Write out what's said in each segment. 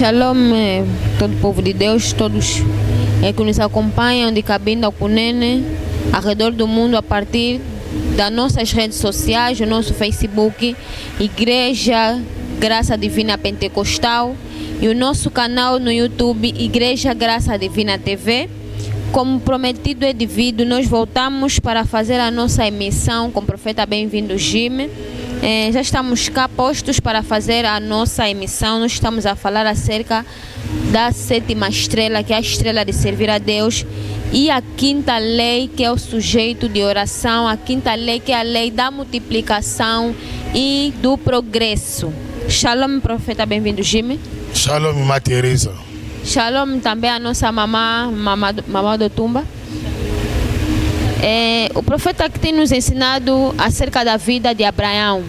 Shalom, todo o povo de Deus, todos que nos acompanham de Cabinda Cunene, ao redor do mundo, a partir das nossas redes sociais, o nosso Facebook, Igreja Graça Divina Pentecostal, e o nosso canal no YouTube, Igreja Graça Divina TV. Como prometido é devido, nós voltamos para fazer a nossa emissão com o profeta Bem-vindo Jimmy. Já estamos cá postos para fazer a nossa emissão. Nós estamos a falar acerca da sétima estrela, que é a estrela de servir a Deus, e a quinta lei, que é o sujeito de oração, a quinta lei, que é a lei da multiplicação e do progresso. Shalom, profeta Bem-vindo Jimmy. Shalom, irmã Teresa. Shalom também a nossa mamá do Tumba. O profeta que tem nos ensinado acerca da vida de Abraão,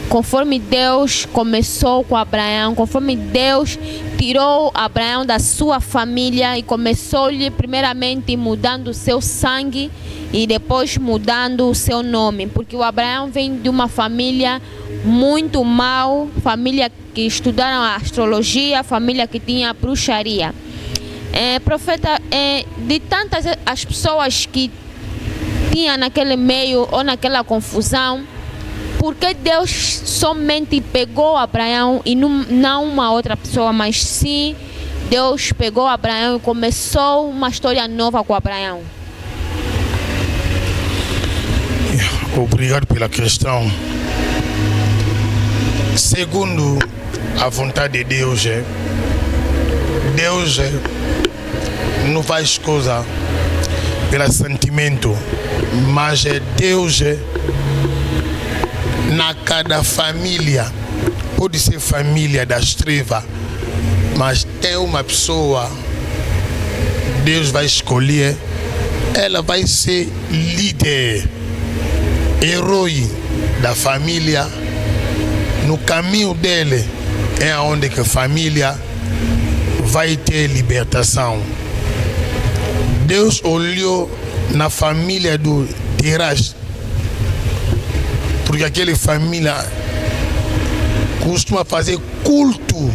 conforme Deus começou com Abraão, conforme Deus tirou Abraão da sua família e começou-lhe primeiramente mudando o seu sangue e depois mudando o seu nome, porque o Abraão vem de uma família muito mal, família que estudaram a astrologia, família que tinha bruxaria. Profeta, de tantas as pessoas que tinha naquele meio ou naquela confusão, porque Deus somente pegou Abraão e não uma outra pessoa, mas sim Deus pegou Abraão e começou uma história nova com Abraão? Obrigado pela questão. Segundo a vontade de Deus, Deus não faz coisa pelo sentimento, mas Deus na cada família, pode ser família das trevas, mas tem uma pessoa Deus vai escolher, ela vai ser líder, herói da família. No caminho dele é onde que a família vai ter libertação. Deus olhou na família do Terás, porque aquela família costuma fazer culto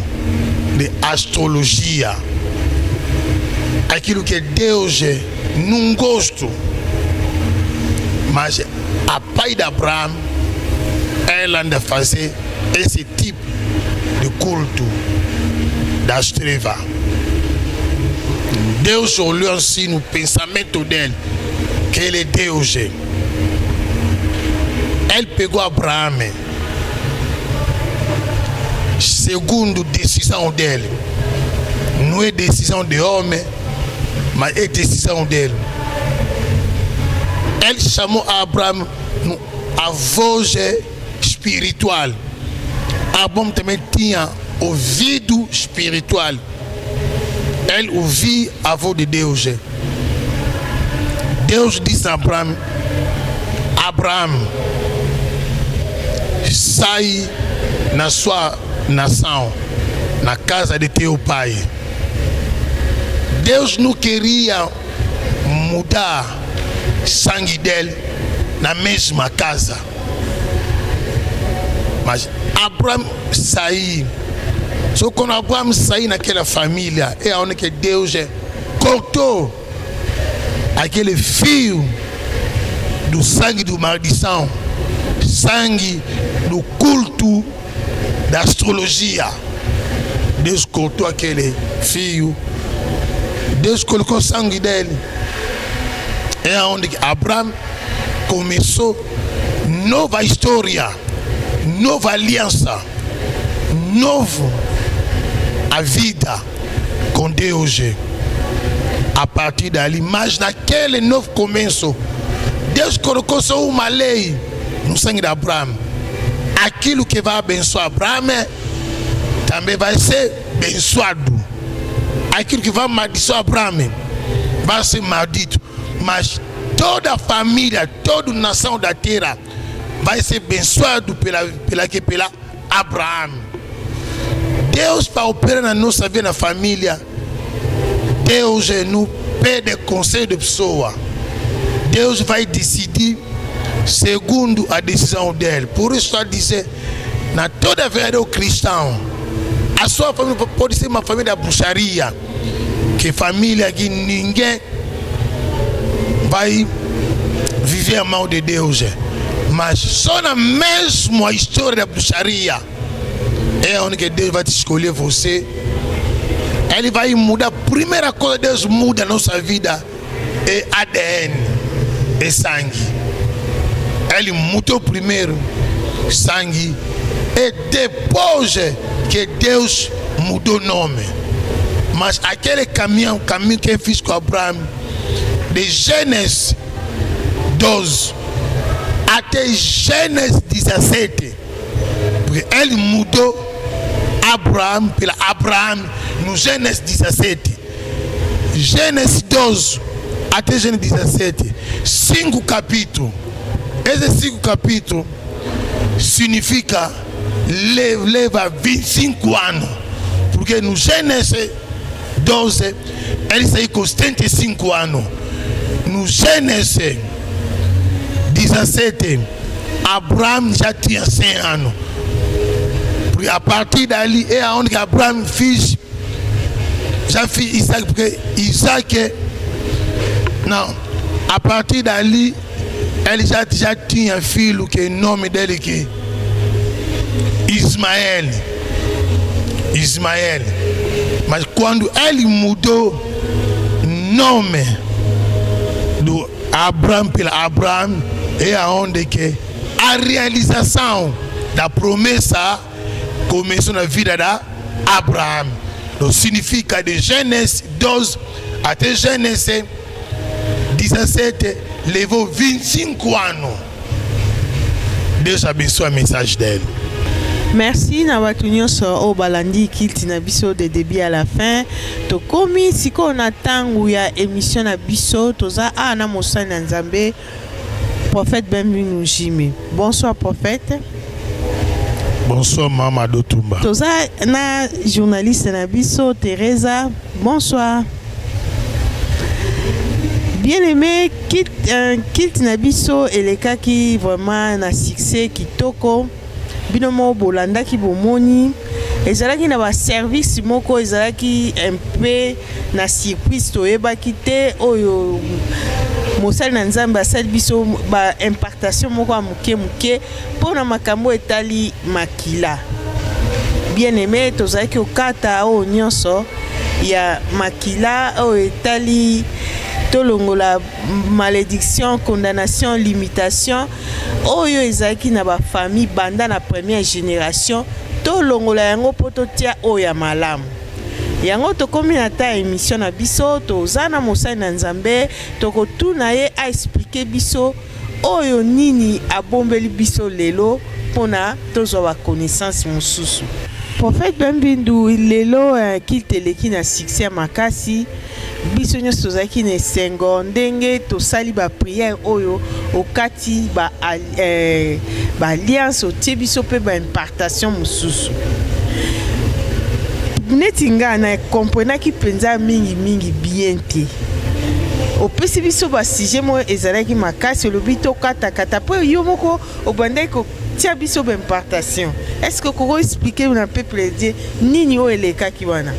de astrologia, aquilo que Deus não gosta. Mas a pai de Abraão, ela anda a fazer esse tipo de culto das trevas. Deus olhou assim no pensamento dele, que ele é Deus. Ele pegou Abraão, segundo decisão dele. Não é decisão de homem, mas é decisão dele. Ele chamou Abraão a voz espiritual. Abraão também tinha ouvido espiritual. Ele ouvia a voz de Deus. Deus disse a Abraão: Abraão, sai na sua nação, na casa de teu pai. Deus não queria mudar sangue dele na mesma casa, mas Abraão saiu. Só quando Abraão saiu naquela família, é onde que Deus cortou aquele fio do sangue do maldição, sangue do culto da astrologia. Deus cortou aquele fio, Deus colocou sangue dele. É onde Abraão começou nova história, nova aliança, novo a vida com Deus. A partir dali, mas naquele novo começo, Deus colocou só uma lei no sangue de Abraão. Aquilo que vai abençoar Abraão também vai ser abençoado. Aquilo que vai maldiçoar Abraão vai ser maldito. Mas toda a família, toda a nação da terra vai ser abençoado pela Abraão. Deus para operar na nossa vida, na família, Deus não pede conselho de pessoa. Deus vai decidir segundo a decisão dele. Por isso está a dizer, na toda verdadeiro cristão, A sua família pode ser uma família da bruxaria, que família que ninguém vai viver a mão de Deus. Mas só na mesma história da bruxaria é onde que Deus vai te escolher você. Ele vai mudar. A primeira coisa que Deus muda na nossa vida é ADN, é sangue. Ele mudou primeiro sangue e depois que Deus mudou o nome. Mas aquele caminho que eu fiz com Abraão, de Gênesis 12 até Gênesis 17, porque ele mudou Abraão pela Abraão no Gênesis 17. Gênesis 12 até Gênesis 17, 5 capítulos. Esses 5 capítulos significa leva 25 anos, porque no Gênesis 12 ele saiu com 75 anos. No Gênesis 17 Abraão já tinha 100 anos, porque a partir dali é onde Abraão já fez Isaac, porque Isaac não, a partir dali ele já tinha filho, que o nome dele que Ismael. Mas quando ele mudou o nome do Abraão pela Abraão, é aonde que a realização da promessa começou na vida da Abraão. Então significa de Gênesis 12 até Gênesis 17 levou 25 anos. Deus abençoe a mensagem dele. Merci na watu nyonso o balandi kilti na biso de début à la fin. To komi siko na tangu ya émission na biso toza na mosani na Nzambe prophète Bienvenu Jimé. Bonsoir prophète. Bonsoir Mama Dotumba. Toza na journaliste na biso Teresa. Bonsoir. Bien-aimé, kilti na biso eleka ki vraiment na succès kitoko. Binomo bolanda ki bomoni ezalaki na ba service moko ezalaki un peu na circuit toyeba kite oyo mosali na Nzambe asali biso ba impartation moko ya muke mpona makambo etali makila. Bien aimé tozalaki okata oyo nyonso ya makila oyo etali tolongola malédiction, condamnation, limitation oyo ezalaki na ba famille banda na première génération tolongola yango poto tia oyo ya malamu. Yango tokomi na ta émission na biso toza na mosali na Nzambe tokotuna ye a expliquer biso oyo nini abombeli biso lelo pona tozwa ba connaissance mosusu. Prophète Bienvenu lelo kilteleki na succès makasi biso nyonso tozalaki na esengo ndenge tosali ba prière oyo okati ba alliance otie biso mpe ba impartation mosusu. Neti nga na komprenaki mpenza mingi bien te. Opesi biso ba sujet mo ezalaki makasi olobi tokatakata mpo yo moko obandaki kotia biso ba impartation. Est-ce que koko expliquer na peuple de nini o elekaki wana?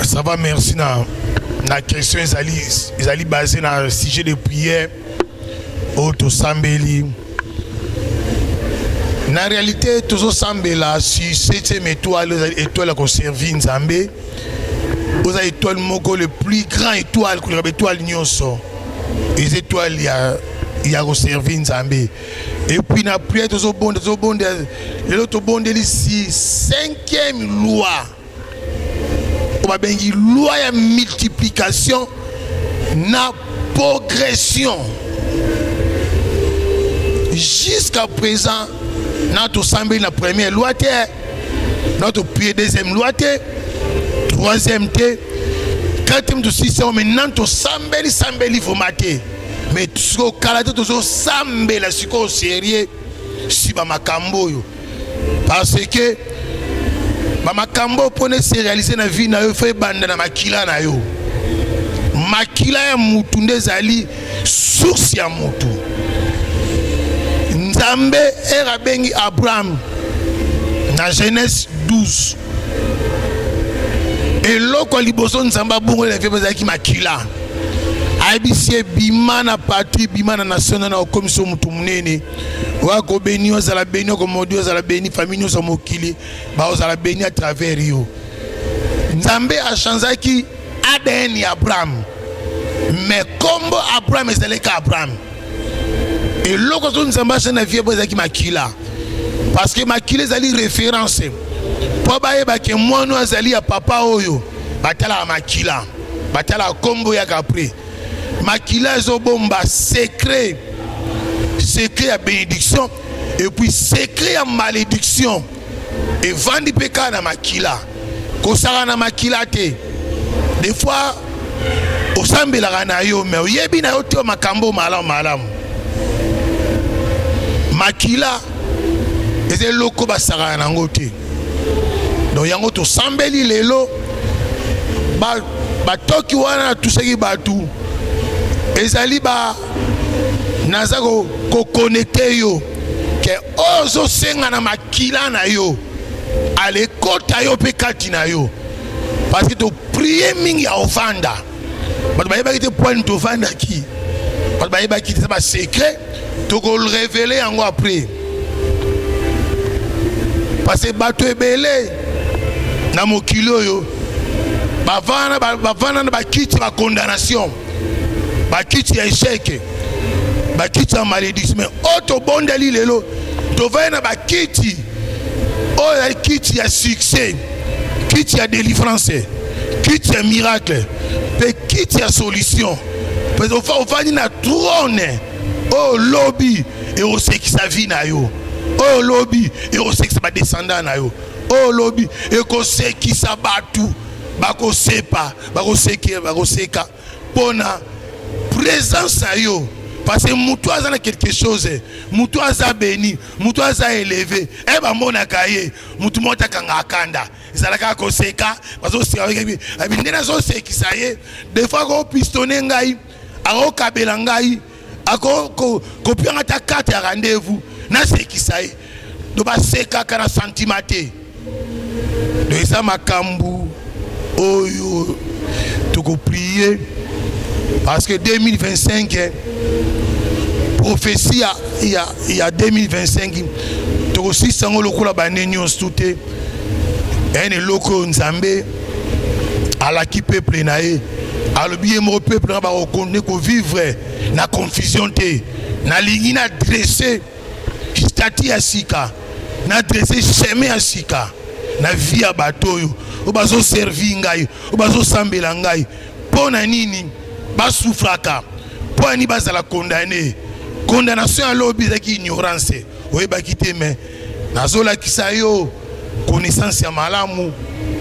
Ça va, merci. La question est basée sur le sujet de prière. Auto Sambeli. En réalité, tout ça Sambela, sur 7e étoile, étoile qu'on servit Nzambe. Aux étoiles moko le plus grand étoile que l'étoile Nyonso. Les étoiles il y a servi Nzambe. Et puis na prière tout ça bon l'autre bon ici 5e loi. On va bien dire loi de multiplication na progression. Jusqu'à présent, notre semble la première loi, notre prière deuxième loi, troisième, quatrième, sixième, maintenant notre semble il faut mater. Mais tout ce que tout ce semble la suko sérieux si ba makambo yo. Parce que ba makambo pone se réaliser na vie na yo fait banda na makila na yo. Makila ya mutu ndezali source ya mutu. Nzambe era bengi Abraham Dans Genèse 12. Et l'autre liboson nzamba bungo la vie qui makila. Abisie bimana patrie bimana national na commission mutu munene. Wa ko beni ozala beni ko modi ozala beni famille ozo mokili ba ozala beni à travers yo. Nzambe a changé qui ADN ya Abraham. Mais comme Abraham est ka Abraham. Et l'autre chose nzamba chana vie qui makila. Parce que makila zali référence. Po ba ke mwana azali ya papa oyo batala makila. Batala kombo ya kapri. Makila ezobomba secret à bénédiction et puis secret à malédiction et vandi peka na makila kosala na makila te des fois osambela na yo mais oyebi na yo te makambo malamu makila eze loko basaka na ngo te donc yango to sambeli lelo ba toki wana tuseki batu ezali ba naza ko connecter yo ke ozo senga na makila na yo ale kota yo pe kati na yo parce que to prier mingi ya ofanda but ba yeba kite point to ofanda ki but ba yeba kite ba secret to ko révéler yango après parce que bato ebele na mokilo yo bavana ba kiti ba condamnation ba kiti ya échec ba kiti ya malédiction mais auto bondeli lelo to vena ba kiti o ya kiti ya succès kiti ya délivrance kiti ya miracle pe kiti ya solution parce que on va na trône o lobby et o seki sa vie na yo o lobby et o seki sa descendant na yo o lobby et ko seki sa batu bako sepa bako seka pona présence à yo parce que mutu azana quelque chose mutu aza béni mutu aza élevé e ba mona kaye mutu mota kanga akanda ezalaka ko seka parce que c'est ndena zo seki ça y est des fois ko pistonner ngai ako kabela ngai ako ko pianga ta carte ya rendez-vous na seki ça y est do ba seka kana sentimenté do isa makambu oyo to ko prier parce que 2025 prophétie il y a 2025 to aussi sango lokola banenyo stuté ene loko nzambe ala ki peuple nae alobi mo peuple na ba reconnaître ko vivre na confusion te na lingi na dresser statut ya sika na dresser chemin ya sika na vie ya batoyo o bazo servir ngai o bazo sambela ngai pona nini basufraka poni bazala condamné condamnation à lobby zaki ignorance oyeba kite mais nazola kisayo connaissance ya malamu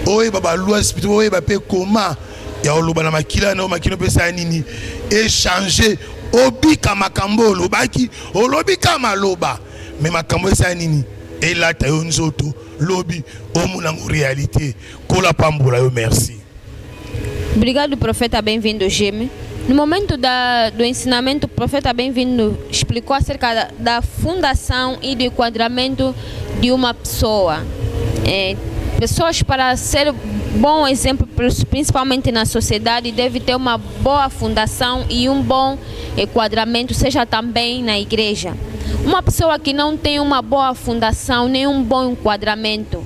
oyeba ba loi spirituelle oyeba pe comment ya oloba na makila na makino pesa nini échanger obika makambo lobaki olobika maloba mais makambo esa nini elata yo nzoto lobby omulango réalité kola pambola yo merci. Obrigado, profeta, bem-vindo, Geme. No momento do ensinamento, o profeta bem-vindo explicou acerca da fundação e do enquadramento de uma pessoa. Pessoas, para ser bom exemplo, principalmente na sociedade, devem ter uma boa fundação e um bom enquadramento, seja também na igreja. Uma pessoa que não tem uma boa fundação, nem um bom enquadramento,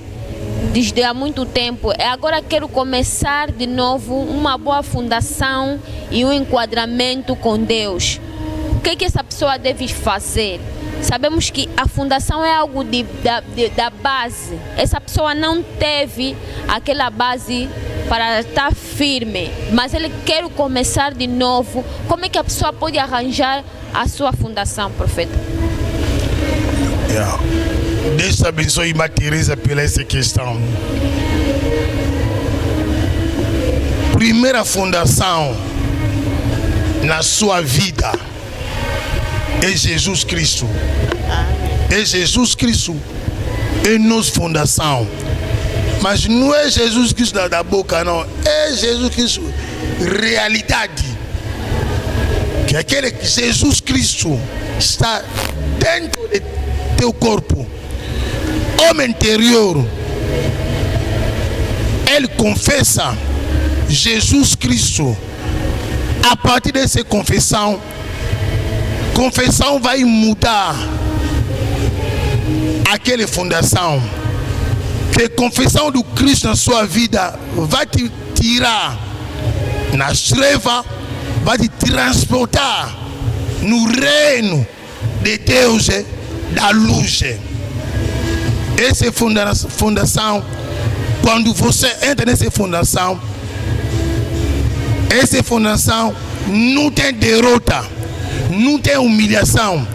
desde há muito tempo, agora quero começar de novo uma boa fundação e um enquadramento com Deus. O que essa pessoa deve fazer? Sabemos que a fundação é algo da base. Essa pessoa não teve aquela base para estar firme, mas ele quer começar de novo. Como é que a pessoa pode arranjar a sua fundação, profeta? Deus abençoe Teresa pela essa questão. Primeira fundação na sua vida é Jesus Cristo. É Jesus Cristo é nossa fundação. Mas não é Jesus Cristo da boca, não. É Jesus Cristo realidade. Que aquele que Jesus Cristo está dentro de teu corpo. homme intérieur, elle confesse Jésus-Christ. À partir de ces confessions va y mudar aquela fundação. Que confissão do Cristo na sua vida vai te tirar nas trevas, vai te transportar no reino de Deus, da luz. Essa fundação, quando você entra nessa fundação não tem derrota, não tem humilhação,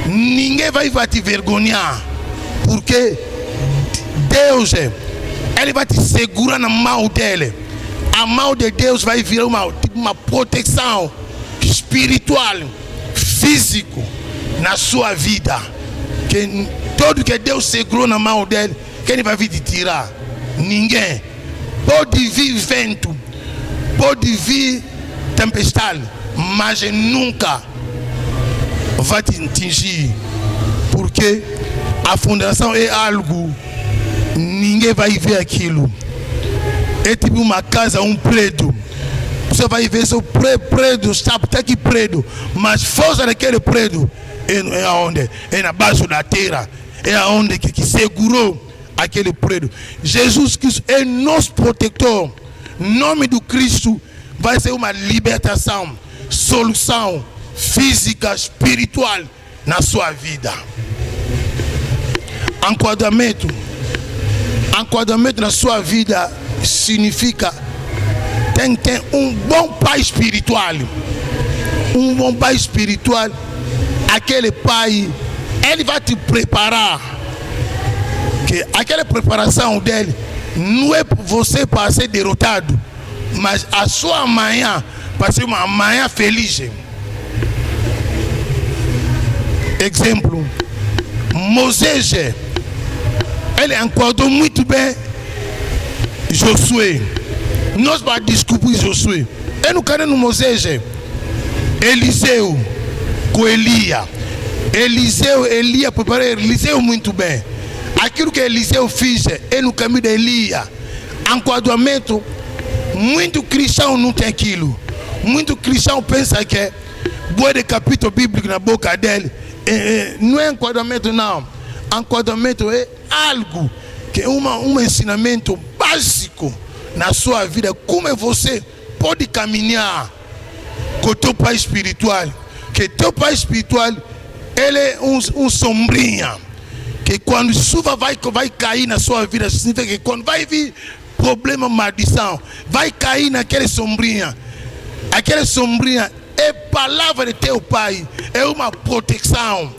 ninguém vai te vergonhar, porque Deus, ele vai te segurar na mão dele. A mão de Deus vai virar uma proteção espiritual, físico na sua vida. Que tudo que Deus segurou na mão dele, quem vai vir te tirar? Ninguém. Pode vir vento, pode vir tempestade, mas nunca vai te atingir, porque a fundação é algo, ninguém vai ver aquilo. É tipo uma casa, um prédio. Você vai ver seu prédio, está aqui prédio, mas força daquele prédio é aonde? É na base da terra. É aonde que segurou aquele prédio. Jesus Cristo é nosso protetor. Em nome do Cristo vai ser uma libertação, solução física, espiritual na sua vida. Enquadramento na sua vida significa tem um bom pai espiritual. Um bom pai espiritual, aquele pai, ele vai te preparar. Que aquela preparação dele não é você para ser derrotado, mas a sua amanhã para ser uma amanhã feliz. Exemplo, Moisés, ele enquadrou muito bem Josué. Nós vamos descobrir Josué. Eu não quero no Moisés, Eliseu com Elia. Elia preparou Eliseu muito bem. Aquilo que Eliseu fez é no caminho de Elia. Enquadramento, muito cristão não tem aquilo. Muito cristão pensa que boa de capítulo bíblico na boca dele. Não é enquadramento, não. Enquadramento é algo que é um ensinamento básico na sua vida. Como você pode caminhar com o teu pai espiritual? Que teu pai espiritual, ele é um sombrinha. Que quando chuva vai cair na sua vida, significa que quando vai vir problema, maldição, vai cair naquela sombrinha. Aquela sombrinha é palavra de teu pai, é uma proteção.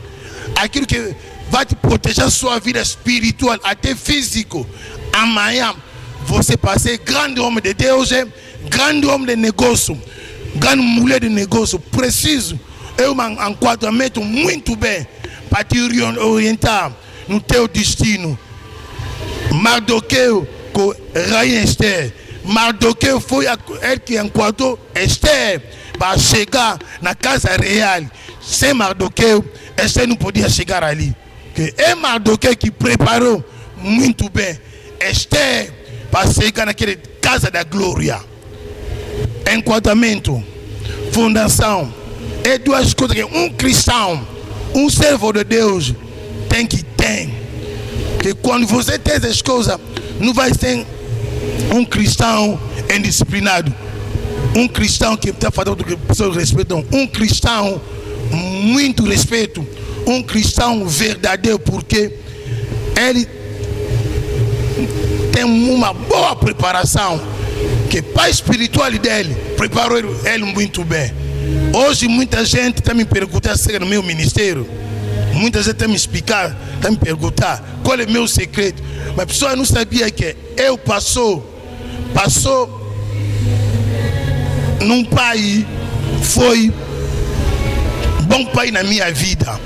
Aquilo que vai te proteger a sua vida espiritual, até físico. Amanhã você pode ser grande homem de Deus, grande homem de negócio, grande mulher de negócio. Preciso é um enquadramento muito bem para te orientar no teu destino. Mardoqueu com Rainha Esther. Mardoqueu foi ele que enquadrou Esther para chegar na casa real. Sem Mardoqueu, Esther não podia chegar ali. É Mardoqueu que preparou muito bem Esther para chegar naquela casa da glória. Enquadramento, fundação, é duas coisas que um cristão, um servo de Deus tem que ter. Que quando você tem essas coisas, não vai ser um cristão indisciplinado, um cristão que está fazendo o que as pessoas respeitam, um cristão muito respeito, um cristão verdadeiro, porque ele tem uma boa preparação, que o pai espiritual dele preparou ele muito bem. Hoje muita gente está me perguntando no meu ministério, muita gente está me explicar, está me perguntar qual é o meu segredo, mas a pessoa não sabia que eu passou num pai, foi bom pai na minha vida.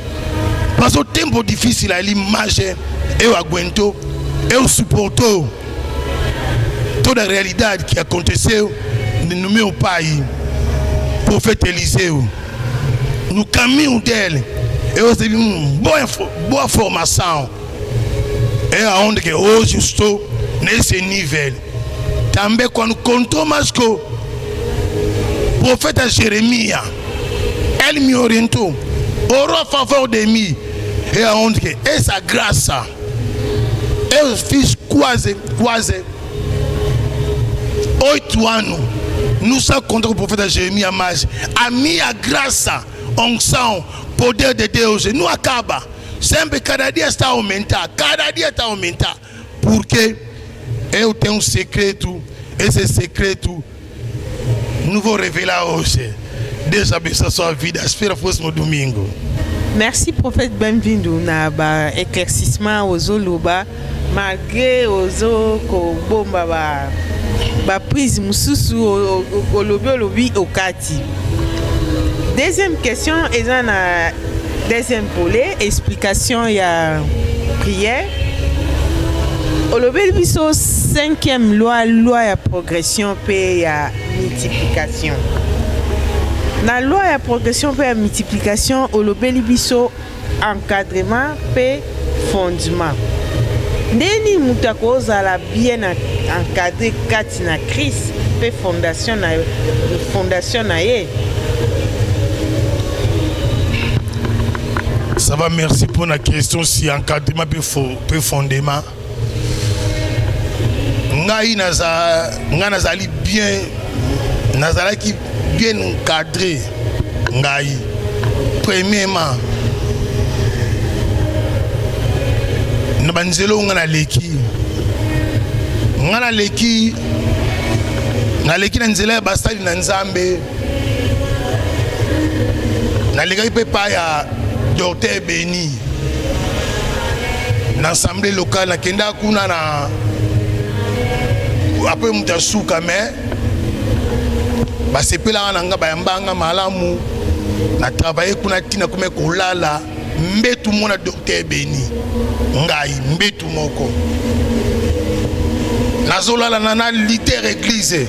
Passou tempo difícil ali, mas eu aguentou, eu suportou toda a realidade que aconteceu no meu pai, profeta Eliseu. No caminho dele, eu recebi uma boa formação. et aonde que hoje estou nesse nível. Também quando contou mais que o profeta Jeremias, ele me orientou, orou a favor de mim, e aonde que essa graça, eu fiz quase 8 anos, não só contra o profeta Jeremias, mas a minha graça, unção, poder de Deus não acaba. Sempre, cada dia está a aumentar, porque eu tenho um secreto, esse secreto não vou revelar hoje. Deus abençoe a sua vida, espero próximo domingo. Merci prophète, bem-vindo na éclaircissement aux Oluba, malgré aux bomba ba prise mususu olobi okati. Deuxième question est na deuxième volet, explication ya prière. Olobi biso 5e loi ya progression pe ya multiplication. La loi ya progression pe ya multiplication, olobi biso encadrement pe fondement. Ndeni mutu akozala bien encadré kati na Christ pe fondation na ye. Ça va, merci pour la question si encadrement pe fondement. Ngai nazali bien, nazalaki bien encadré. Ngai premièrement na banzelo ngana leki na nzela basali na Nzambe na leki pe pa ya Docteur Béni na assemblée locale na kenda kuna na après mutasuka mais basepela na nga bayambanga malamu na travailler kuna tina kuma kolala mbetu mona Docteur Béni ngai mbetu moko nazolala na litère église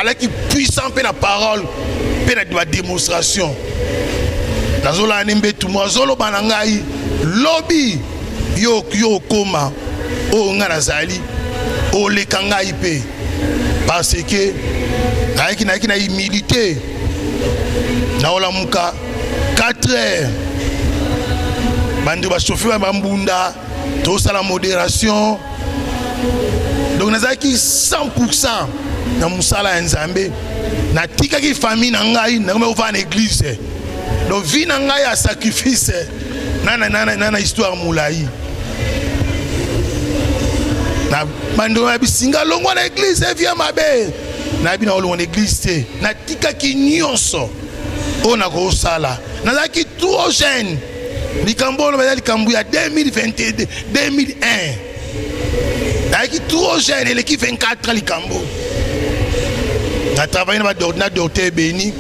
alaki puissant pe na parole pe na démonstration nazolala ni mbetu mo azoloba na ngai lobi yo koma o nga nazali o leka ngai pe parce que naiki na humilité na olamuka 4 heures bandi ba chauffeur ba mbunda to sala modération donc nazaki 100% na musala ya Nzambe na tikaki famille na ngai na kome ova na église donc vie na ngai ya sacrifice na histoire mulai na bando ya bisinga longo na église via mabe na bina longo na église te na tikaki nyonso ona ko sala nazaki trop jeune likambo lo bazali kambu ya 2021 2001 nazaki trop jeune et l'équipe 24 likambo na travailler na Docteur Béni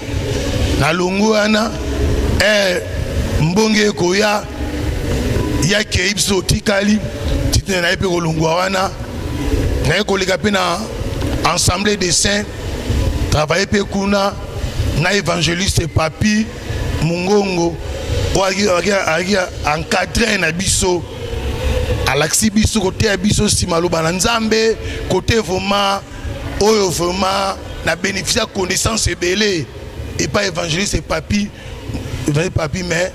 na longo ana mbonge koya ya keipso tikali titene na epe kolongo wana na ekoleka pe na assemblée des saints travailler pe kuna na évangéliste Papi Mungongo oaki encadré na biso alaksi biso côté ya biso simaloba na Nzambe côté vraiment oyo vraiment na bénéficier connaissance ebele et pas évangéliste Papi mais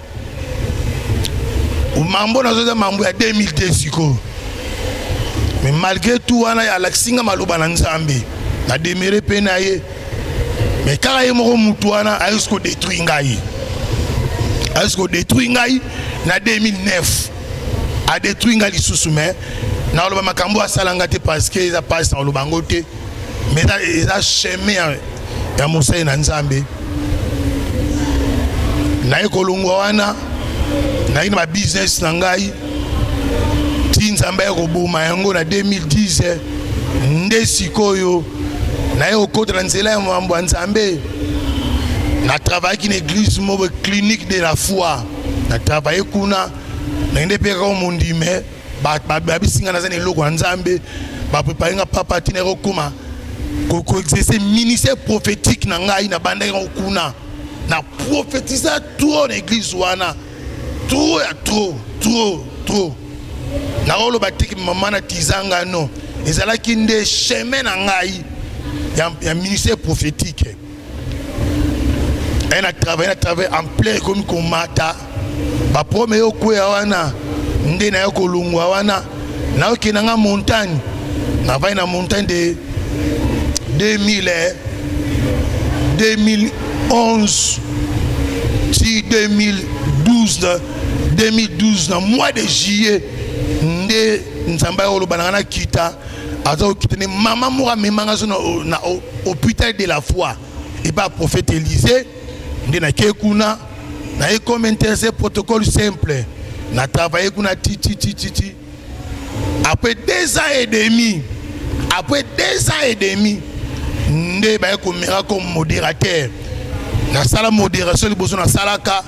mambo nazoza mambo ya 2002 siko mais malgré tout wana ya laksinga maloba na Nzambe na demere pe na ye mais kaka ye moko mutu wana ayesko détruire ngai na 2009 a détruire ngai lisusu mais na oloba makambo asalanga te parce que eza passe na oloba ngo te mais eza chemin ya mosai na Nzambe na ekolongwa wana na ina business na ngai ti Nzambe ekoboma yango na 2010 nde sikoyo na ekokota na nzela ya mambo ya Nzambe na travaille na église moko clinique de la foi na travaille kuna na inde pe ka mondime ba bisinga na zana eloko ya Nzambe ba préparer nga papa tina ekokoma ko exercer ministère prophétique na ngai na banda kuna na prophétiser trop na église wana trop Naolo batiki maman na tizanga non. Ezalaki nde chemin na ngai ya ministère prophétique. Elle a travaillé en plein comme komata. Ba premier okuya wana nde na yoko lungwa wana. Na okina nga montagne. Na vai na montagne de 2011 si 2012 na mois de juillet nde nzamba olo banana kita azo kitene mama mora memanga na hôpital de la foi et pas prophète Élisée nde na kekuna na e comme intéressé protocole simple na travailler kuna ti après 2 ans et demi nde ba ko mera comme modérateur na sala modération liboso na salaka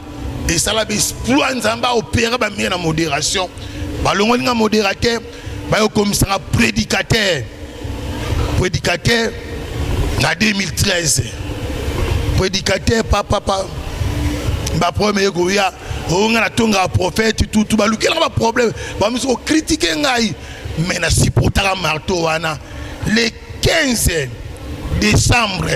et sala be exploit nzamba opérer ba mera na modération ba longoli nga modérateur ba comme ça prédicateur na 2013 prédicateur papa ba premier goya on a tonga prophète tout ba lukela ba problème ba miso critiquer ngai mais na supportera marteau wana le 15 décembre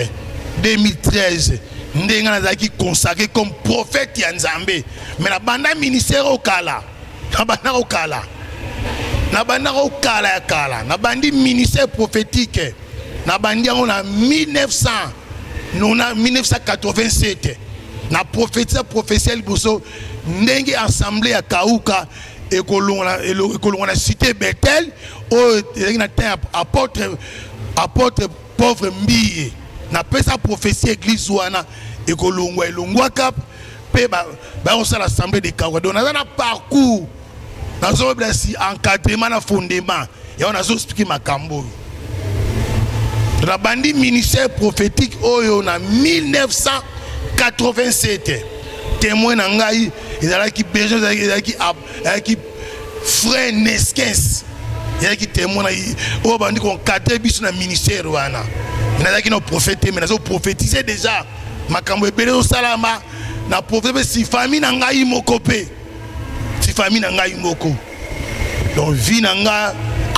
2013 ndenga nazaki consacré comme prophète ya Nzambe mais na banda ministère okala na bandi ministère prophétique na bandi on a 1987 na prophétie boso ndenge assemblée ya Kauka ekolonga na cité Bethel o na apôtre pauvre mbiye na pesa prophétie église wana ekolongwa elongwa cap pe ba on sala assemblée de Kauka donc na parcours nazo blasi encadrement na fondement ya on azo expliquer makambo na bandi ministère prophétique oyo na 1987 témoin na ngai ezalaki besoin ezalaki frère Neskens ezalaki témoin na o bandi ko encadrer biso na ministère wana nazalaki na prophète mais nazo prophétiser déjà makambo ebele o salama na prophète si famille na ngai moko pe donc vie na nga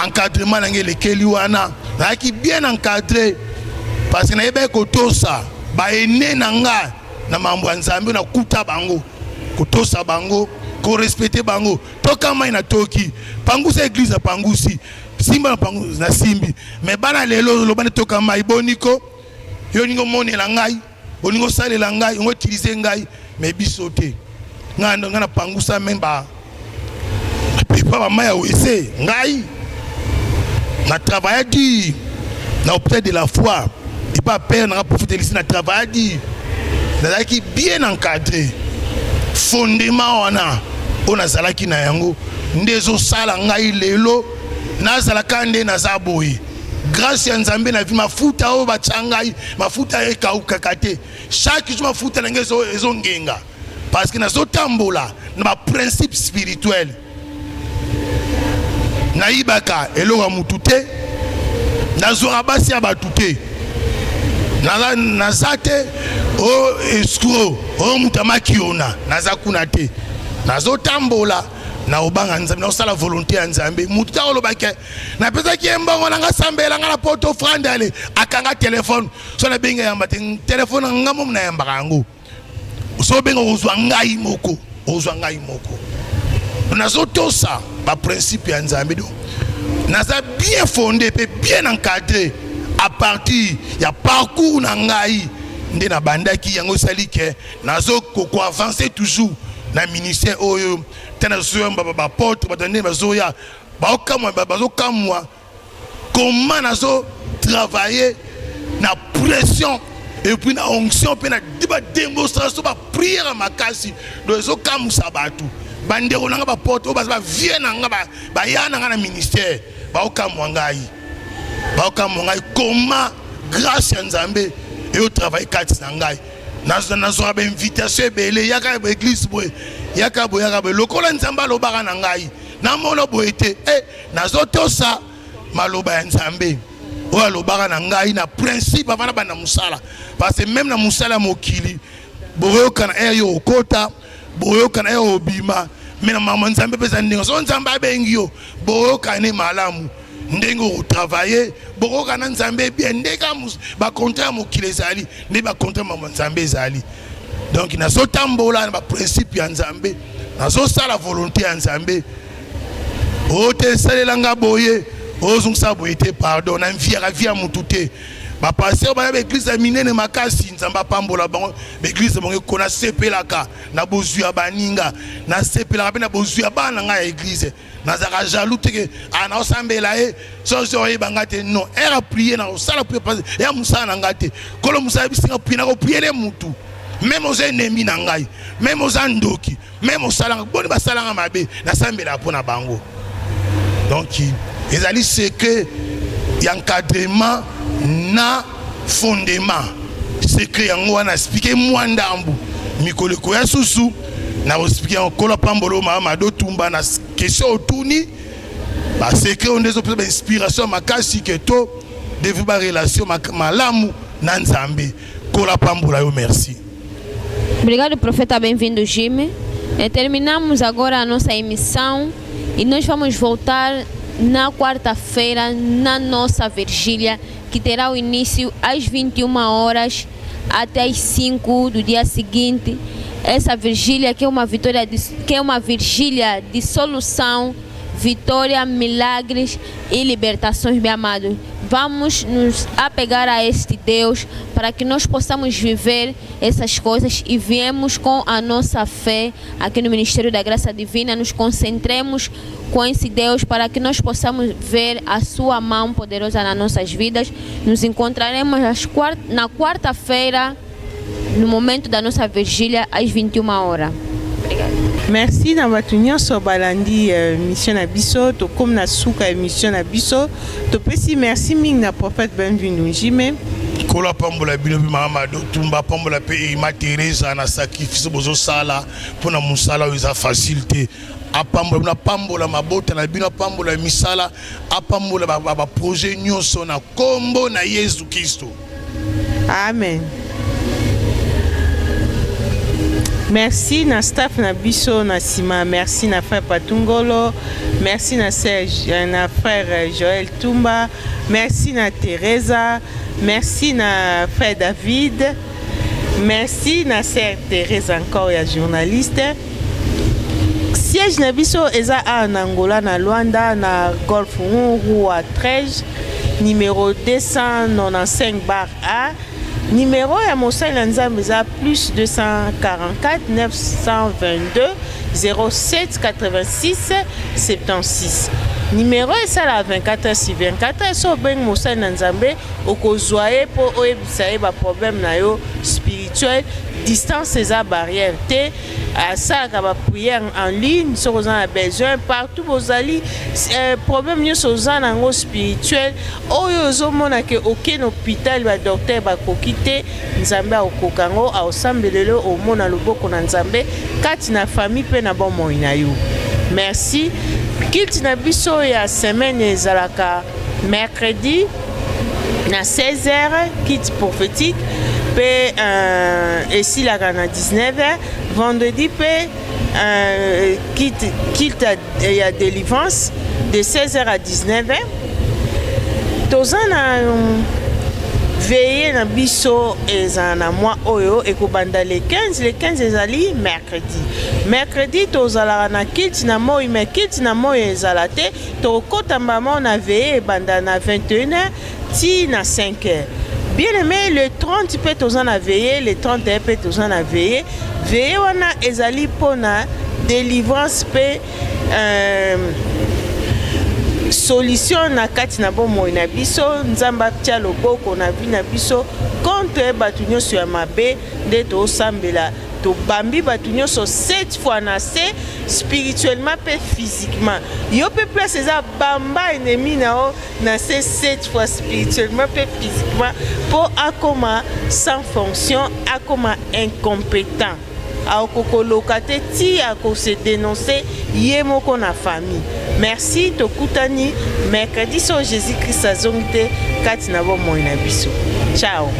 encadrement na ngai lekeli wana nazalaki bien encadré parce que na yeba kotosa ba ene na nga na mambo ya Nzambe na kuta bango kotosa bango ko respecter bango toka mai na toki pangusa église na pangusi simba na pangusi na simbi mais bana lelo lobana toka mai boniko yo ningo monela ngai boningo salela ngai ngo utiliser ngai mais bisote ngando ngana pangusa memba pas mai ese ngai na travailler dit na hôpital de la foi et pas père na prophétie ici na travailler dit nazalaki bien encadré fondement wana on azalaki na yango ndezo sala ngai lelo nazalaka nde nazaboyi grâce ya Nzambe na vie mafuta o batsangai mafuta ekauka kate chaque jour mafuta na ngezo ezongenga parce que nazo tambola na ba principe spirituel na ibaka elora mutute nazo abasi abatute nazate o escroc o mutamaki ona nazakuna te nazo tambola na obanga Nzambe na osala volonté ya Nzambe mututa olobake na pesa ki mbongo na ngasambela ngala poto frande ale akanga téléphone so na benga yamba te téléphone ngamo na yamba kango so benga ozwa ngai moko nazo tosa ba principe ya Nzambe do naza bien fondé pe bien encadré à partir ya parcours na ngai nde na bandaki yango salike nazo ko avancer toujours na ministère oyo tena so ba porte ba donner bazoya ba okamwa bazokamwa comment nazo travailler na pression et puis na onction pe na démonstration ba prière makasi do zo kamusa batu bandeko nanga ba porte ba vie nanga ba ya nanga na ministère ba okamwa ngai comment grâce à Nzambe et au travail kati na ngai nazo ba invitation belé yaka ba église boy yaka lokola Nzamba lobaka na ngai na mono boete nazo tosa maloba ya Nzambe o lobaka na ngai na principe avant na musala parce que même na musala mokili boyo kana yo okota boyo kana yo obima mais na maman nzambe pesa ndenge so nzambe abengi yo boyoka ne malamu ndenge otravailler boyoka na nzambe bien ndeka ba contrat mokile ezali nde ba contrat maman nzambe ezali. Donc nazotambola na ba principe ya nzambe nazosala volonté ya nzambe ote salelanga boye ozungisa boye te pardon na mviaka via mutu te bapasteur bana baeglise minene makasi nzambe apambola bango baeglise bango ekona sepelaka na bozwi ya baninga na sepelaka mpe na bozwi ya bana ngai ya eglise nazalaka jaloux teke naosambela ye soso oyebanga te non ere aprie na kosala prie ya mosala na ngai te kolo mosala bisinga prie na kopriere mutu même oza enemi na ngai même oza ndoki même osalanga boni basalanga mabe nasambela mpo na bango. Donc ezali secret y'encadrement na fondement secret yango wana expliquer moi ndambu mikolo ko ya susu na expliquer encore pambolo mama do tumba na question otuni ba secret on des inspiration makasi keto devant ba relation malamu na nzambe kola pambola yo. Merci. Obrigado, profeta, bem-vindo, Jimmy. Terminamos agora a nossa emissão e nós vamos voltar na quarta-feira na nossa vigília, que terá o início às 21 horas até às 5 do dia seguinte. Essa vigília que é uma vigília de solução, vitória, milagres e libertações, meu amado. Vamos nos apegar a este Deus para que nós possamos viver essas coisas e viemos com a nossa fé aqui no Ministério da Graça Divina, nos concentremos com esse Deus para que nós possamos ver a sua mão poderosa nas nossas vidas. Nos encontraremos na quarta-feira, no momento da nossa vigília, às 21 horas. Obrigada. Merci na batu nyonso balandi mission na biso to comme na suka mission na biso to pesi merci mingi na prophète Benvindu Jimé kola pambola bino bi mama do tumba pambola pe ma Teresa na sacrifice bozo sala pona musala uza facilité apambola na pambola mabota na bino pambola misala apambola ba projet nyonso na kombo na Yesu Kristo. Amen. Merci na staff na biso na sima, merci na frère Patungolo, merci na frère Joël Tumba, merci na Teresa, merci na frère David, merci na sœur Thérèse encore ya journaliste. Siège na biso eza en Angola na Luanda na Golf Rua 13 numéro 295/A. Numéro ya Mosala Nzambe eza plus 244 922 07 86 76. Numéro esala 24/24 so beng Mosala Nzambe okozwaye po oyebisa ye ba problème na yo spirituel. Distance eza barrière te asalaka ba prière en ligne so oza na besoin partout bozali problème nyonso oza nango spirituel oyo ozomona ke okene hôpital ba docteur bakoki te Nzambe akokoka ngo aosambelelo omona loboko na Nzambe kati na famille pe na bomoi na yo. Merci. Kilt na biso ya semaine ezalaka mercredi na 16h kit prophétique pe esilaka na 19h vendredi pe kit ya délivrance de 16h à 19h toza na veille na biso eza na mois oyo ekobanda le 15 ezali mercredi tozalaka na kit na moi mais kit na moi ezala te tokotamba mo na veille ebanda na 21h ti na 5h. Bien aimé, le 30 peut en veiller, le 31 peut en veiller. Veiller wana ezali pona délivrance pe solution na kati na bomo na biso nzamba tia loboko na bi na biso contre batu nyonso ya mabe nde to sambela to bambi batu nyonso 7 fois na se spirituellement pe physiquement yo pe place eza bamba ennemi na o na se 7 fois spirituellement pe physiquement pour akoma sans fonction akoma incompétent akokoloka te ti akose dénoncer ye moko na famille. Merci tokutani mercredi so Jésus Christ azongite kati na bomoi na biso. Ciao.